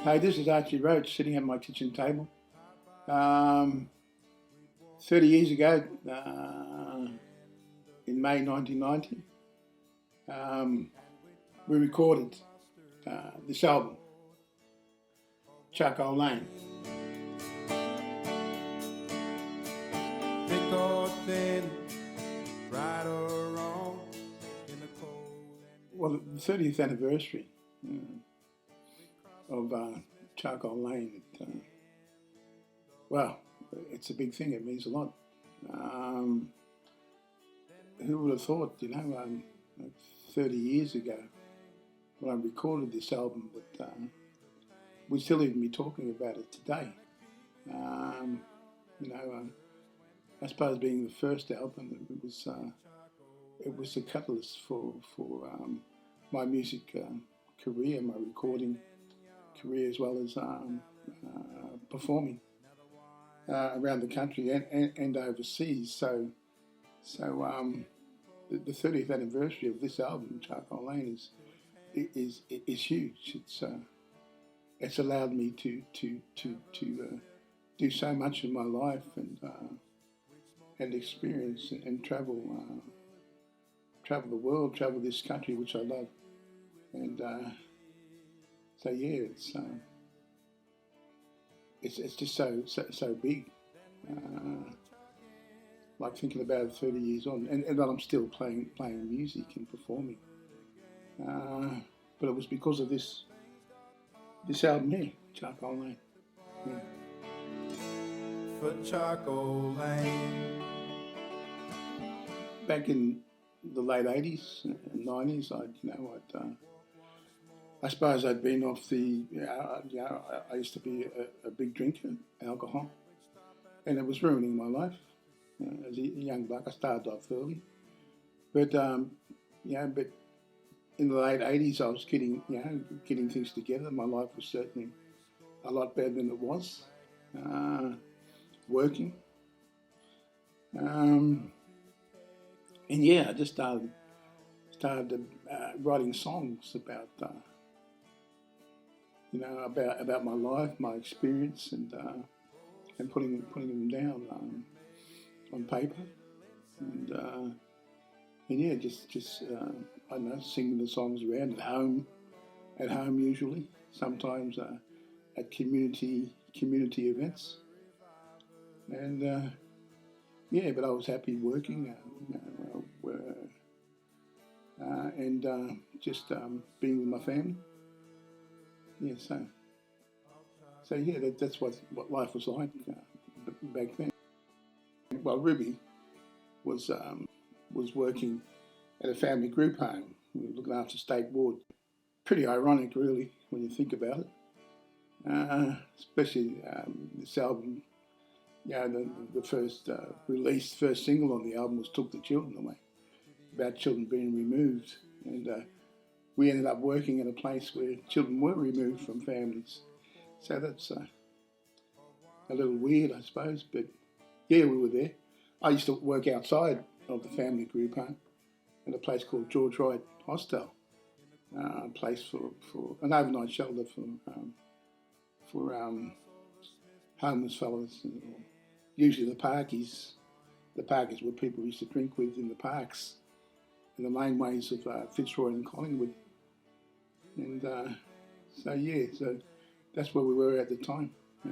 Hey, this is Archie Roach sitting at my kitchen table. Um, 30 years ago, in May 1990, um, we recorded this album, Charcoal Lane. Thick or thin, right or wrong, in the cold. Well, the 30th anniversary of Charcoal Lane. Well, it's a big thing. It means a lot. Who would have thought, 30 years ago when I recorded this album, that we'd still even be talking about it today. I suppose being the first album, it was the catalyst for my music career, my recording career, as well as performing around the country and overseas. So the 30th anniversary of this album, Charcoal Lane, is huge. It's allowed me to do so much in my life and experience and travel the world, travel this country, which I love. And so yeah, it's just so big. Like thinking about it 30 years on, and that I'm still playing music and performing. But it was because of this album here, Charcoal Lane. Yeah. For Charcoal Lane. Back in the late 80s and 90s, I suppose I'd been off the, I used to be a big drinker, alcohol, and it was ruining my life. As a young buck, I started off early, but but in the late 80s, I was getting things together. My life was certainly a lot better than it was. Working, and yeah, I just started writing songs about about my life, my experience, and putting them down on paper, and yeah, just I don't know, singing the songs around at home usually, sometimes at community events, and yeah, but I was happy working, and just being with my family. Yeah, so yeah, that's what life was like back then. Well, Ruby was working at a family group home. We were looking after state ward. Pretty ironic, really, when you think about it. Especially this album. The first first single on the album was "Took the Children Away," about children being removed, and we ended up working in a place where children were removed from families. So that's a little weird, I suppose, but yeah, we were there. I used to work outside of the family group home at a place called George Wright Hostel, a place for an overnight shelter for homeless fellas, usually the parkies. The parkies were people we used to drink with in the parks, in the laneways of Fitzroy and Collingwood. And so that's where we were at the time. Yeah.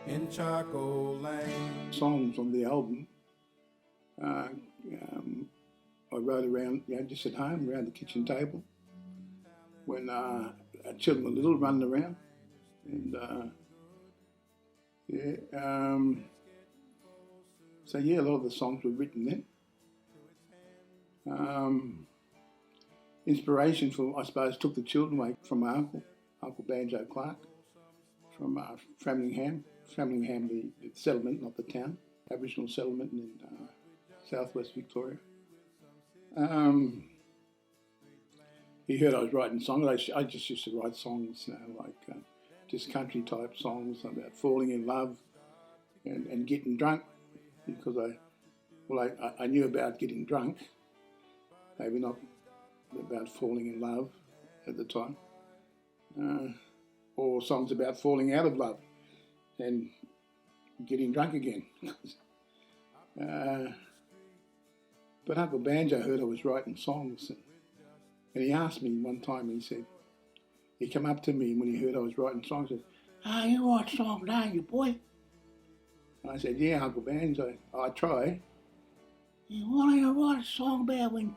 In Charcoal Lane. Songs on the album, I wrote around, just at home, around the kitchen table, when children were little, running around, and so yeah, a lot of the songs were written then. Inspiration for, I suppose, Took the Children Away from my Uncle Banjo Clark, from Framingham, the settlement, not the town, Aboriginal settlement in southwest Victoria. He heard I was writing songs. I just used to write songs, like just country type songs about falling in love and getting drunk, because I knew about getting drunk, maybe not about falling in love at the time, or songs about falling out of love and getting drunk again. But Uncle Banjo heard I was writing songs, and he asked me one time, he said, he came up to me when he heard I was writing songs and said, you write songs, don't you, boy? And I said, yeah, Uncle Banjo, I try. Yeah, what do you write a song about when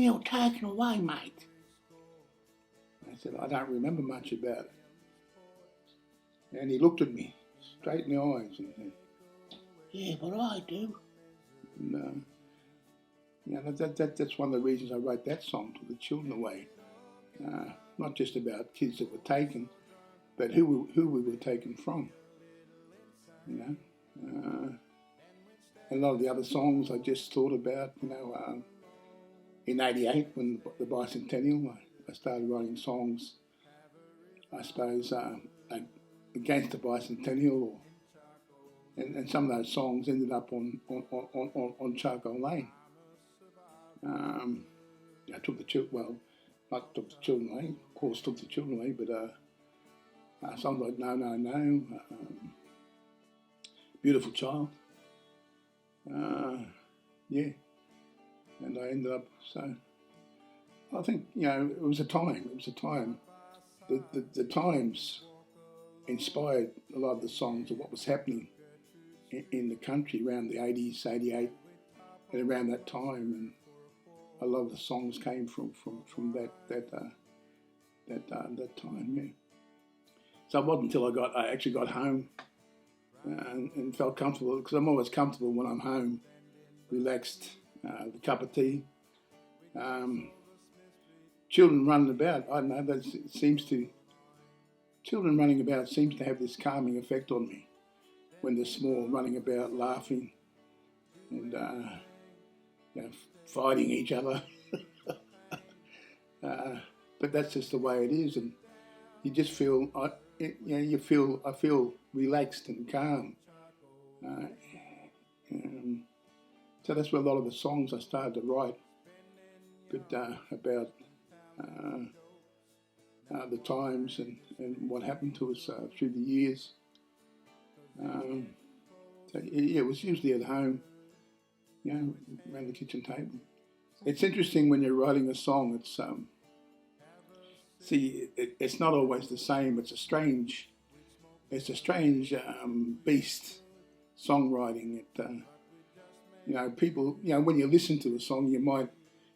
you're taken away, mate? I said, I don't remember much about it. And he looked at me straight in the eyes and said, yeah, but I do. And, that's one of the reasons I wrote that song, Took the Children Away. Not just about kids that were taken, but who we were taken from. And a lot of the other songs I just thought about, in '88 when the bicentennial, I started writing songs, I suppose, against the bicentennial, and some of those songs ended up on Charcoal Lane. I took the children, well, not took the children away, of course took the children away, but songs like No, No, No, Beautiful Child, yeah, and I ended up, so I think, it was a time, the times inspired a lot of the songs of what was happening in the country around the 80s, 88, and around that time, and a lot of the songs came from that time, yeah. So it wasn't until I actually got home and felt comfortable, because I'm always comfortable when I'm home, relaxed, with a cup of tea. Children running about, I don't know, children running about seems to have this calming effect on me when they're small, running about, laughing, and fighting each other. But that's just the way it is, and you just feel, I feel relaxed and calm. So that's where a lot of the songs I started to write, but about the times and what happened to us through the years. So it was usually at home, around the kitchen table. It's interesting when you're writing a song. It's not always the same. It's a strange beast, songwriting. People, when you listen to a song,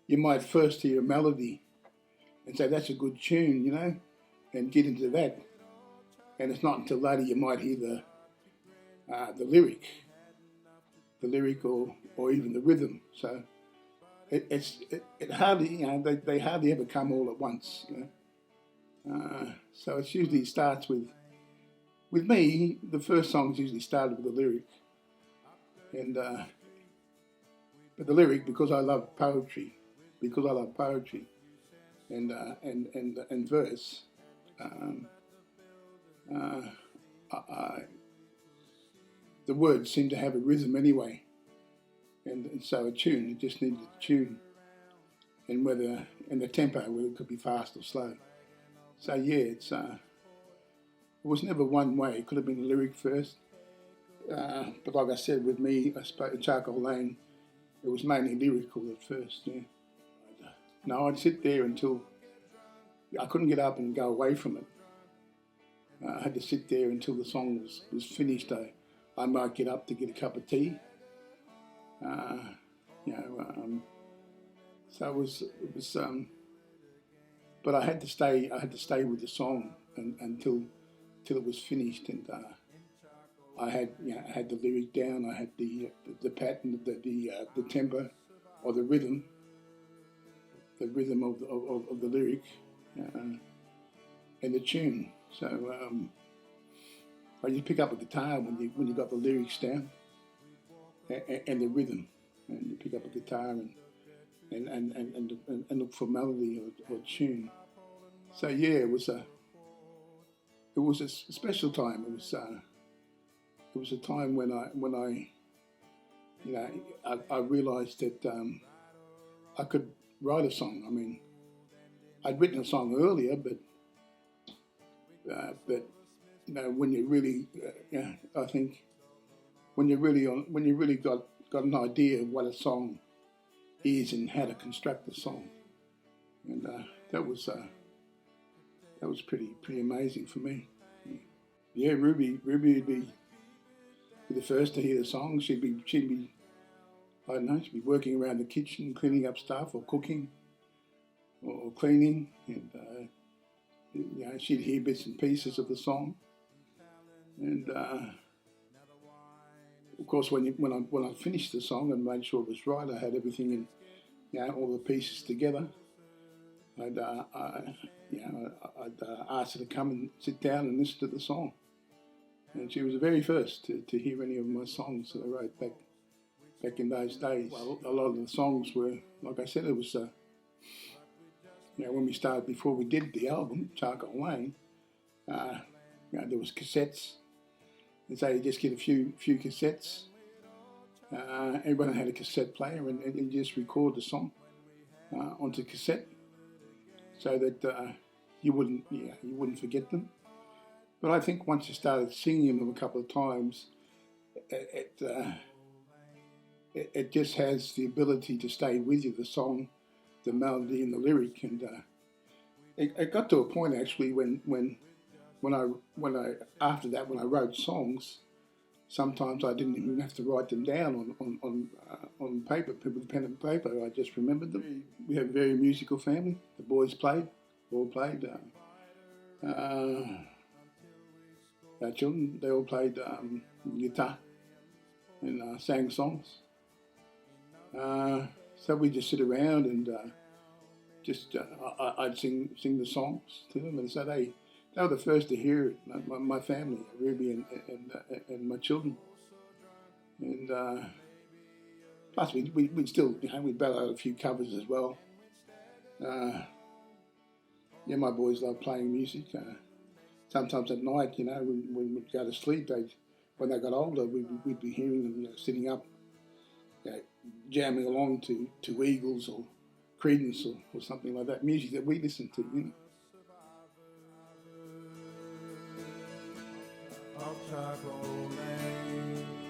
you might first hear a melody and say that's a good tune, and get into that. And it's not until later you might hear the lyric or even the rhythm. So it hardly, they hardly ever come all at once. So it usually starts with me, the first songs usually started with a lyric, and but the lyric, because I love poetry, and verse, the words seem to have a rhythm anyway, and so a tune, it just needed a tune, and the tempo, whether it could be fast or slow. So yeah, it was never one way. It could have been a lyric first, but like I said, with me, I spoke at Charcoal Lane, it was mainly lyrical at first, yeah. No, I'd sit there until I couldn't get up and go away from it. I had to sit there until the song was finished. I might get up to get a cup of tea. So it was. But I had to stay with the song until it was finished, and I had the lyric down. I had the pattern, the tempo, or the rhythm of the lyric, and the tune. So you pick up a guitar when you got the lyrics down, and the rhythm, and you pick up a guitar and look for melody or tune. So yeah, it was a special time. It was a time when I realised that I could write a song. I mean, I'd written a song earlier, but you know, when you really, I think when you really got an idea of what a song is and how to construct a song, and that was pretty amazing for me. Yeah, Ruby would be the first to hear the song. She'd be I don't know, she'd be working around the kitchen, cleaning up stuff, or cooking, or cleaning, and you know, she'd hear bits and pieces of the song. And of course, when I finished the song and made sure it was right, I had everything in, you know, all the pieces together. I'd ask her to come and sit down and listen to the song. And she was the very first to hear any of my songs that I wrote back in those days. Well, a lot of the songs were, like I said, it was, you know, when we started, before we did the album, Charcoal Lane, you know, there was cassettes. And so you just get a few cassettes. Everyone had a cassette player, and you just record the song onto cassette, so that you wouldn't forget them. But I think once you started singing them a couple of times, it just has the ability to stay with you, the song, the melody and the lyric. And it got to a point actually when I after that, when I wrote songs, sometimes I didn't even have to write them down on paper, with pen and paper. I just remembered them. We have a very musical family. The boys all played. Our children, they all played guitar and sang songs. So we just sit around and I'd sing the songs to them, and so they were the first to hear it. My family, Ruby and my children, and plus we'd still, you know, we'd battle out a few covers as well. Yeah, my boys love playing music. Sometimes at night, you know, when we'd go to sleep, when they got older, we'd be hearing them, you know, sitting up, you know, jamming along to Eagles or Creedence or something like that, music that we listened to, you know. Of Charcoal Lane.